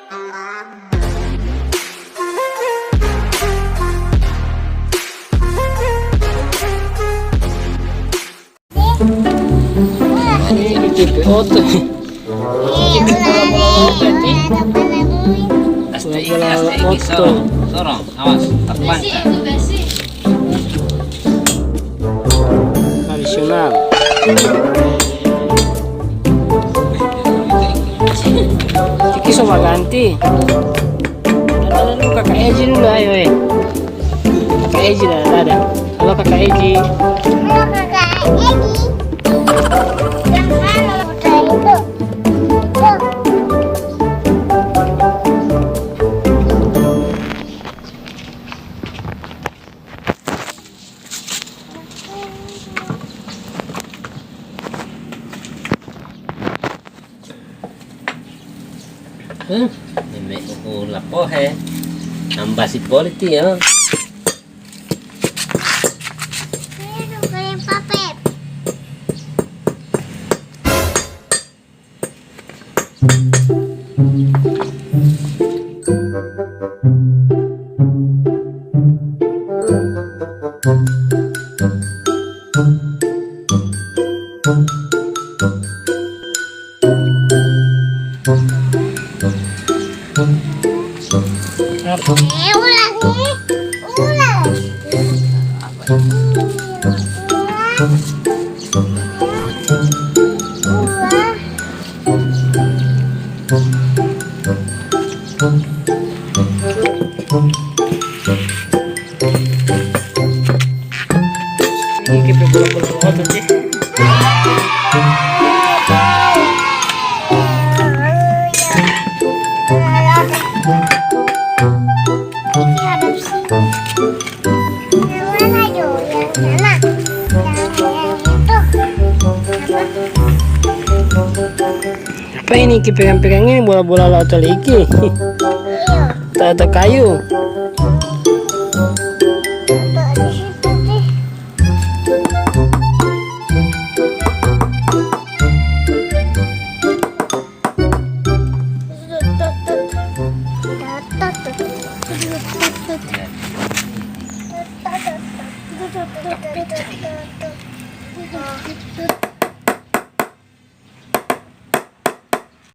Ini TPO tuh. Sorong, awas, terpancar. Tradisional. Ciki coba ganti. Lalu kakak Eji dulu ayo kakak Eji ada. Halo kakak Eji. Halo kakak Edi. Yang halo udah itu. Ini lapo he, nambah si politi ya. Ini kayak papet. Ulang nih. Ulang. Ini kita bola-bola tuh sih. Ini hadap sini. Yang mana yuk? Yang sana. Apa ini pegang-pegang ini bola-bola laut iki? Yang itu. Tak kayu. Tuh di situ deh. Tuh.